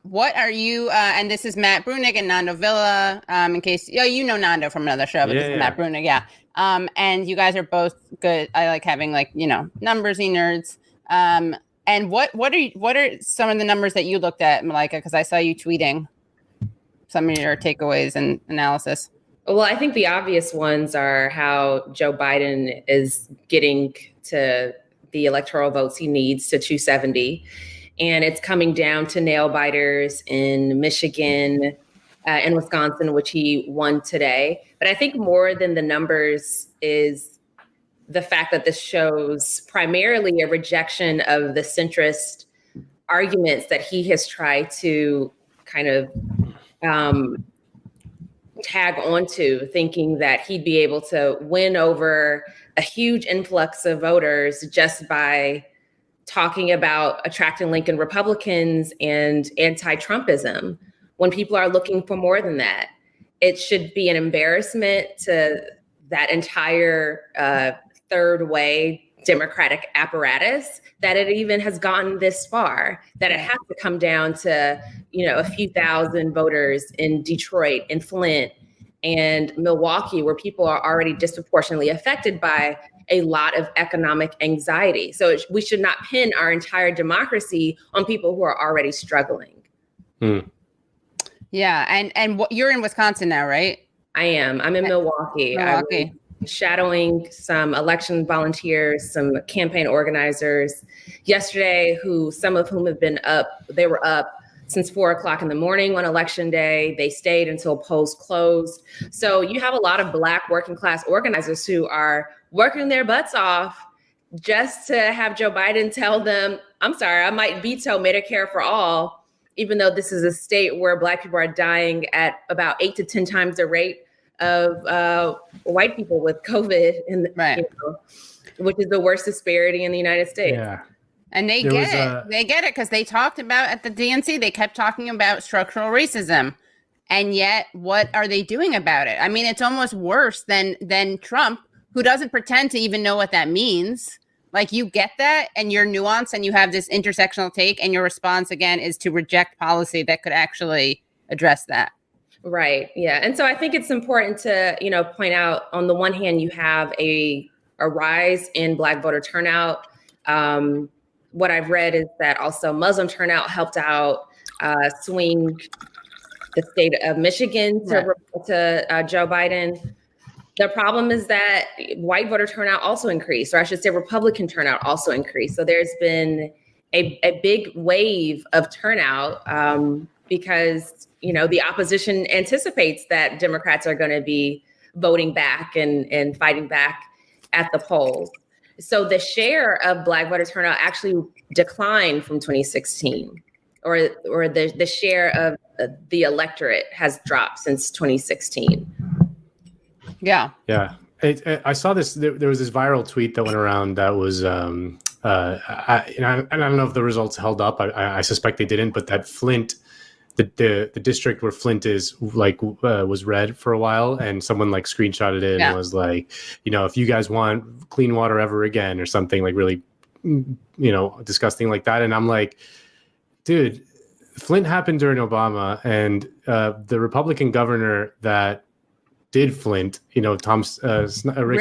What are you, and this is Matt Brunig and Nando Villa, in case, you know Nando from another show, but this is Matt Brunig, yeah. And you guys are both good. I like having numbersy nerds. And what are some of the numbers that you looked at, Malika? Because I saw you tweeting some of your takeaways and analysis. Well, I think the obvious ones are how Joe Biden is getting to the electoral votes he needs to 270. And it's coming down to nail biters in Michigan and Wisconsin, which he won today. But I think more than the numbers is the fact that this shows primarily a rejection of the centrist arguments that he has tried to kind of tag onto, thinking that he'd be able to win over a huge influx of voters just by talking about attracting Lincoln Republicans and anti-Trumpism, when people are looking for more than that. It should be an embarrassment to that entire third way Democratic apparatus that it even has gotten this far, that it has to come down to, a few thousand voters in Detroit and Flint and Milwaukee, where people are already disproportionately affected by a lot of economic anxiety. So we should not pin our entire democracy on people who are already struggling. Yeah, and you're in Wisconsin now, right? I am. I'm in Milwaukee. I'm shadowing some election volunteers, some campaign organizers yesterday, some of whom have been up. They were up since 4:00 in the morning on election day. They stayed until polls closed. So you have a lot of Black working class organizers who are working their butts off just to have Joe Biden tell them, I'm sorry, I might veto Medicare for all, even though this is a state where Black people are dying at about 8 to 10 times the rate of white people with COVID, which is the worst disparity in the United States. Yeah. And they get it. They get it because they talked about at the DNC, they kept talking about structural racism. And yet, what are they doing about it? I mean, it's almost worse than Trump, who doesn't pretend to even know what that means. Like, you get that, and you're nuanced, and you have this intersectional take, and your response, again, is to reject policy that could actually address that. Right. Yeah. And so I think it's important to, point out, on the one hand, you have a rise in Black voter turnout. What I've read is that also Muslim turnout helped out swing the state of Michigan to Joe Biden. The problem is that white voter turnout also increased, or I should say Republican turnout also increased. So there's been a big wave of turnout because, the opposition anticipates that Democrats are going to be voting back and fighting back at the polls. So the share of Black voter turnout actually declined from 2016, or the share of the electorate has dropped since 2016. Yeah. Yeah. I saw this. There was this viral tweet that went around that was, and I don't know if the results held up. I suspect they didn't, but that Flint, the district where Flint is, was red for a while, and someone screenshotted it and was like, if you guys want clean water ever again, or something really, disgusting like that. And I'm like, dude, Flint happened during Obama, and the Republican governor that did Flint, Rick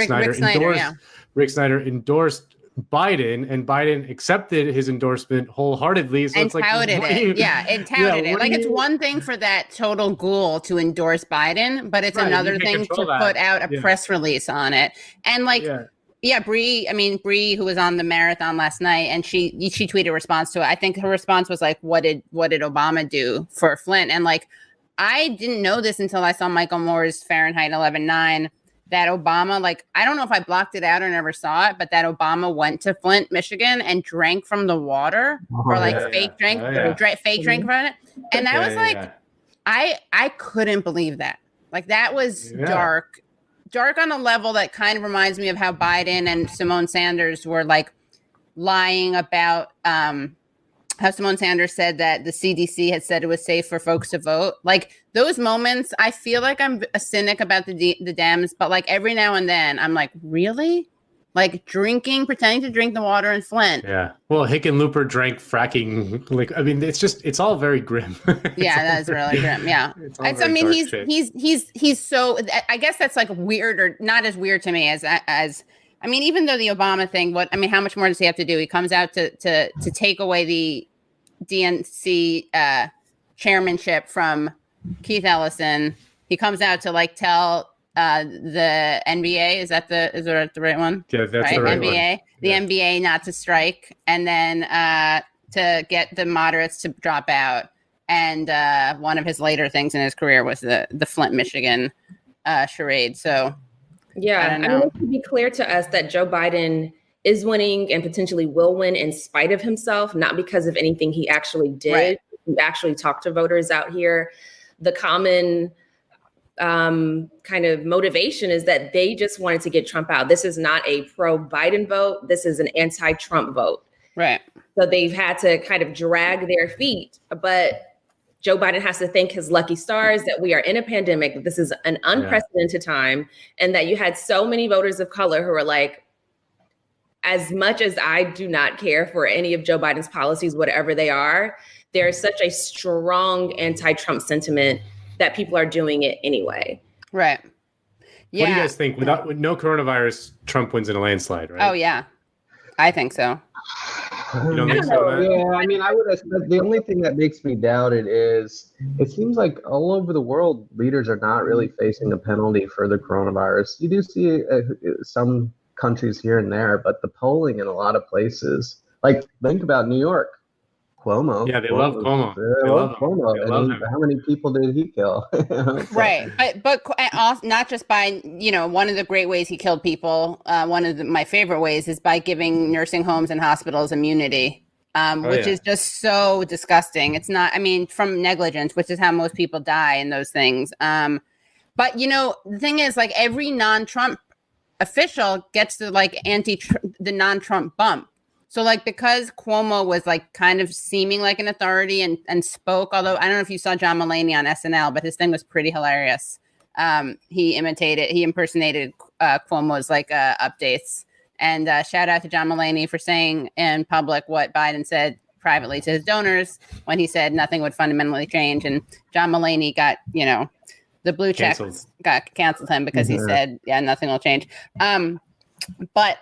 Snyder endorsed Biden, and Biden accepted his endorsement wholeheartedly. So and touted it. It touted it. It's one thing for that total ghoul to endorse Biden, but it's another thing to put out a press release on it. And Bree, who was on the marathon last night, and she tweeted a response to it. I think her response was what did Obama do for Flint? And I didn't know this until I saw Michael Moore's Fahrenheit 11/9, that Obama, I don't know if I blocked it out or never saw it, but that Obama went to Flint, Michigan, and drank from the water, fake drank from it. And that was I couldn't believe that. That was dark on a level that kind of reminds me of how Biden and Simone Sanders were lying about how Simone Sanders said that the CDC had said it was safe for folks to vote. Those moments, I feel like I'm a cynic about the Dems, but every now and then I'm really? like drinking, pretending to drink the water in Flint. Yeah. Well, Hickenlooper drank fracking. Like, I mean, it's all very grim. Yeah, that's really grim. Yeah. I mean, he's so, I guess that's like weird, or not as weird to me as, I mean, even though the Obama thing, how much more does he have to do? He comes out to take away the DNC chairmanship from Keith Ellison. He comes out to like tell the NBA, is that the right one? Yeah, that's right? the right NBA, one. The NBA not to strike, and then to get the moderates to drop out. And one of his later things in his career was the Flint, Michigan charade. So yeah, I mean, it should be clear to us that Joe Biden is winning and potentially will win in spite of himself, not because of anything he actually did. Right. He actually talked to voters out here. The common kind of motivation is that they just wanted to get Trump out. This is not a pro-Biden vote. This is an anti-Trump vote. Right. So they've had to kind of drag their feet. But Joe Biden has to thank his lucky stars that we are in a pandemic, that this is an unprecedented time, and that you had so many voters of color who are like, as much as I do not care for any of Joe Biden's policies, whatever they are, there's such a strong anti-Trump sentiment that people are doing it anyway. Right. Yeah. What do you guys think? With no coronavirus, Trump wins in a landslide, right? Oh, yeah. I think so. You don't think so, Matt? Yeah, I mean, I would have said the only thing that makes me doubt it is it seems like all over the world, leaders are not really facing a penalty for the coronavirus. You do see some countries here and there, but the polling in a lot of places, like think about New York, Cuomo. Yeah, they love Cuomo. They love Cuomo. They love him. How many people did he kill? Right. But also not just by, one of the great ways he killed people. One of my favorite ways is by giving nursing homes and hospitals immunity, which is just so disgusting. It's not, I mean, from negligence, which is how most people die in those things. But, the thing is, like, every non-Trump official gets the, like, the non-Trump bump. So, like, because Cuomo was, like, kind of seeming like an authority and spoke, although I don't know if you saw John Mulaney on SNL, but his thing was pretty hilarious. He impersonated Cuomo's, like, updates. And shout out to John Mulaney for saying in public what Biden said privately to his donors when he said nothing would fundamentally change. And John Mulaney got, the blue check got canceled him because he said, nothing will change. But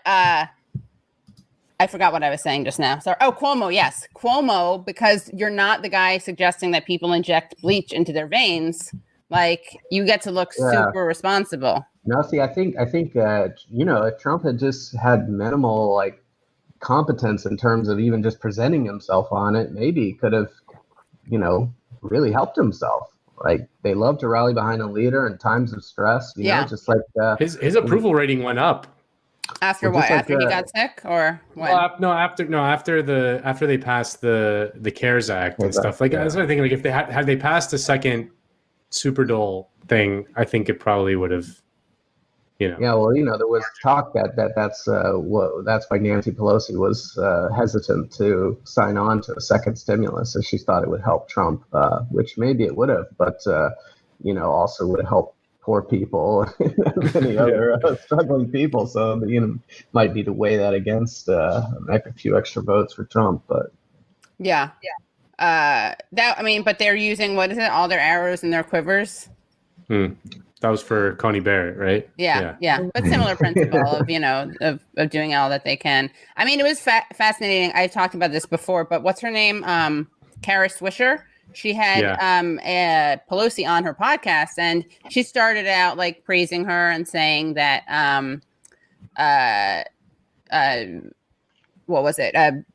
I forgot what I was saying just now. Sorry. Oh, Cuomo. Yes. Cuomo, because you're not the guy suggesting that people inject bleach into their veins. Like, you get to look super responsible. No, see, I think if Trump had just had minimal, like, competence in terms of even just presenting himself on it, maybe he could have, really helped himself. Like, they love to rally behind a leader in times of stress, you know, just like his approval rating went up. After what? After he got sick, or when? Well, after they passed the CARES Act and stuff. Like, that's what I think. Like, if they had they passed the second super dole thing, I think it probably would have. Yeah, well, there was talk that's why Nancy Pelosi was hesitant to sign on to a second stimulus, as she thought it would help Trump, which maybe it would have, but also would have helped poor people and many other struggling people. So might need to weigh that against a few extra votes for Trump, but but they're using, what is it, all their arrows in their quivers. That was for Coney Barrett, right? Yeah. But similar principle of of doing all that they can. I mean, it was fascinating. I talked about this before, but what's her name? Kara Swisher. She had Pelosi on her podcast, and she started out like praising her and saying that what was it?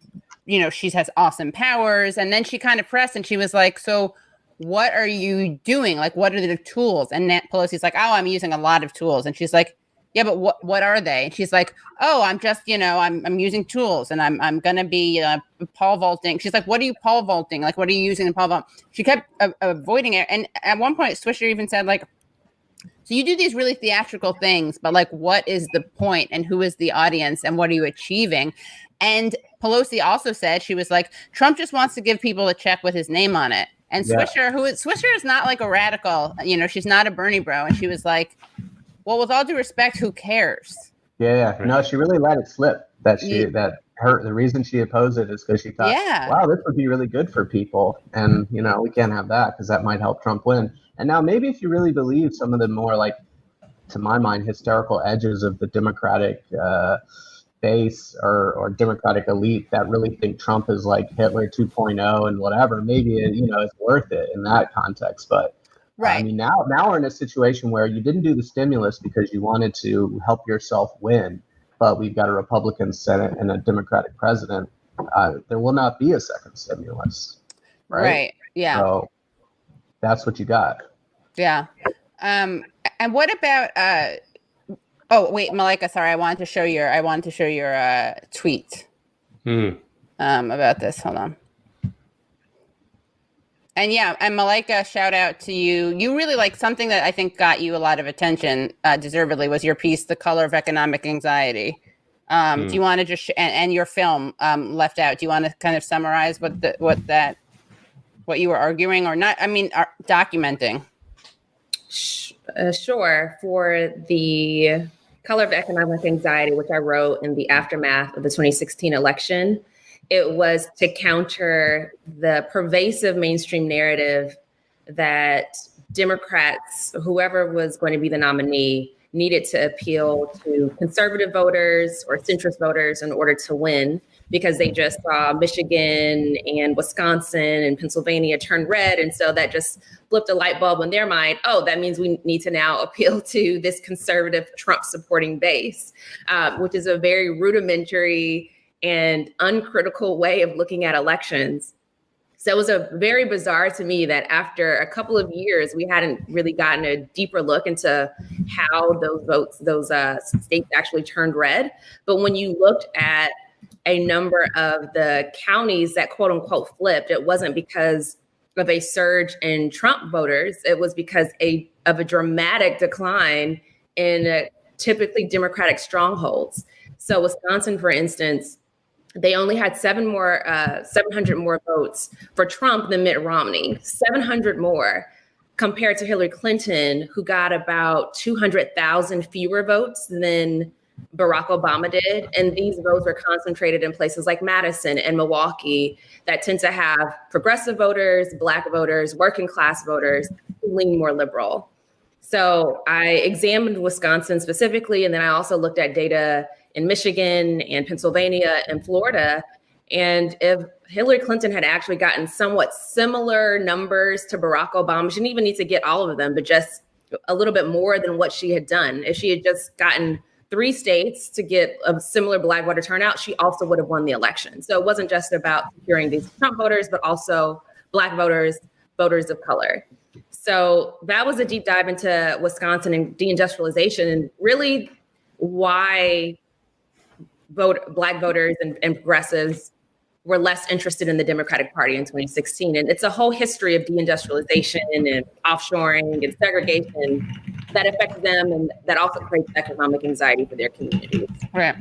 She has awesome powers, and then she kind of pressed, and she was like, "So, what are you doing? Like, what are the tools?" And Pelosi's like, "Oh, I'm using a lot of tools," and she's like, "Yeah, but what are they?" And she's like, "Oh, I'm just, I'm using tools, and I'm gonna be pole vaulting." She's like, "What are you pole vaulting? Like, what are you using in pole vault?" She kept avoiding it, and at one point, Swisher even said, like, "So you do these really theatrical things, but like, what is the point, and who is the audience, and what are you achieving?" And Pelosi also said, she was like, "Trump just wants to give people a check with his name on it." And Swisher, Swisher is not like a radical, she's not a Bernie bro, and she was like, "Well, with all due respect, who cares? Yeah. Right. No, she really let it slip. The reason she opposed it is because she thought, Yeah. wow, this would be really good for people, and we can't have that because that might help Trump win. And now maybe if you really believe some of the more, like, to my mind, hysterical edges of the Democratic base or Democratic elite that really think Trump is like Hitler 2.0 and whatever, maybe it's worth it in that context. But I Right. mean, now we're in a situation where you didn't do the stimulus because you wanted to help yourself win, but we've got a Republican Senate and a Democratic president. There will not be a second stimulus, right? Yeah. So that's what you got. Yeah. And what about oh wait, Malika, sorry, I wanted to show your tweet about this. Hold on. And yeah, and Malika, shout out to you. You really, like, something that I think got you a lot of attention, deservedly, was your piece, "The Color of Economic Anxiety." Do you want to just and your film, Left Out? Do you want to kind of summarize what you were arguing or not? I mean, documenting. Sure. For the Color of Economic Anxiety, which I wrote in the aftermath of the 2016 election, it was to counter the pervasive mainstream narrative that Democrats, whoever was going to be the nominee, needed to appeal to conservative voters or centrist voters in order to win, because they just saw Michigan and Wisconsin and Pennsylvania turn red. And so that just flipped a light bulb in their mind. Oh, that means we need to now appeal to this conservative Trump supporting base, which is a very rudimentary and uncritical way of looking at elections. So it was very bizarre to me that after a couple of years, we hadn't really gotten a deeper look into how those states actually turned red. But when you looked at a number of the counties that quote unquote flipped, it wasn't because of a surge in Trump voters. It was because of a dramatic decline in typically Democratic strongholds. So Wisconsin, for instance, they only had 700 more votes for Trump than Mitt Romney, 700 more compared to Hillary Clinton, who got about 200,000 fewer votes than Barack Obama did. And these votes were concentrated in places like Madison and Milwaukee that tend to have progressive voters, Black voters, working class voters who lean more liberal. So I examined Wisconsin specifically, and then I also looked at data in Michigan and Pennsylvania and Florida. And if Hillary Clinton had actually gotten somewhat similar numbers to Barack Obama, she didn't even need to get all of them, but just a little bit more than what she had done. If she had just gotten 3 states to get a similar Black voter turnout, she also would have won the election. So it wasn't just about securing these Trump voters, but also Black voters, voters of color. So that was a deep dive into Wisconsin and deindustrialization, and really why Black voters and progressives were less interested in the Democratic Party in 2016. And it's a whole history of deindustrialization and offshoring and segregation that affects them, and that also creates economic anxiety for their communities. Right.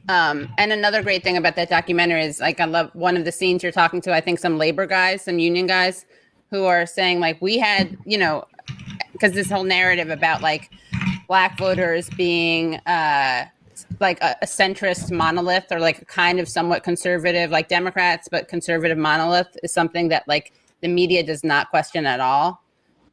And another great thing about that documentary is, like, I love one of the scenes you're talking to, I think, some labor guys, some union guys who are saying, like, we had, because this whole narrative about, like, Black voters being like a centrist monolith, or like a kind of somewhat conservative, like Democrats, but conservative monolith, is something that, like, the media does not question at all,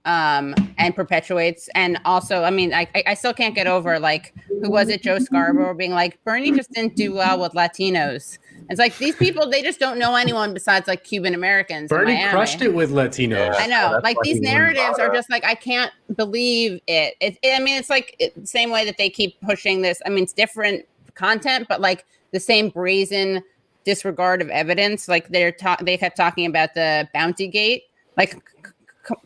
and perpetuates. And also, I mean, I still can't get over, like, who was it, Joe Scarborough, being like, Bernie just didn't do well with Latinos. It's like, these people, they just don't know anyone besides, like, Cuban Americans. Bernie crushed it with Latinos. I know, like, these narratives are just like, I can't believe it. I mean, it's like the same way that they keep pushing this. I mean, it's different content, but, like, the same brazen disregard of evidence. Like, they kept talking about the Bounty Gate. Like,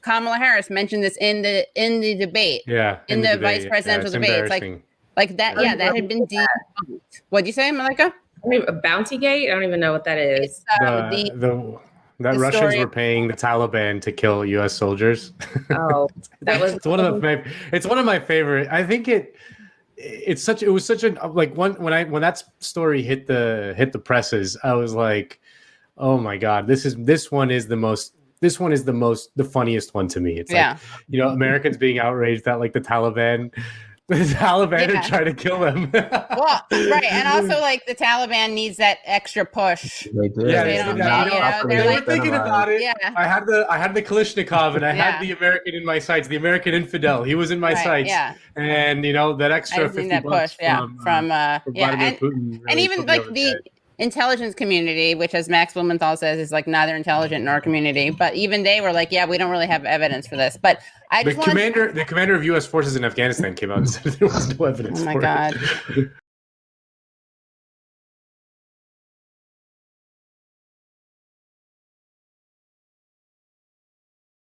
Kamala Harris mentioned this in the debate. Yeah, in the vice presidential debate. It's like that. Yeah, that had been debunked. What'd you say, Malika? I mean, a Bounty Gate? I don't even know what that is. That Russians were paying the Taliban to kill U.S. soldiers. Oh, that was it's one of my favorite. I think it was such a, like, when that story hit the presses, I was like, oh my God, this one is the funniest one to me. It's like, Americans being outraged that, like, the Taliban The Taliban Yeah. are trying to kill them. Well, right, and also like the Taliban needs that extra push. They did. Yeah, They don't- Not you know, properly they're they were like- thinking about it. Yeah. I had the Kalishnikov, and I Yeah. had the American in my sights, the American infidel. He was in my Right, sights. yeah. And that I extra just need 50 that bucks push, yeah, from Vladimir and, Putin. and really even put me like over the edge. intelligence community, which as Max Blumenthal says is like neither intelligent nor community, but even they were like, yeah, we don't really have evidence for this. But I The just wanted commander of U.S. forces in Afghanistan came out and said there was no evidence Oh my for God. it.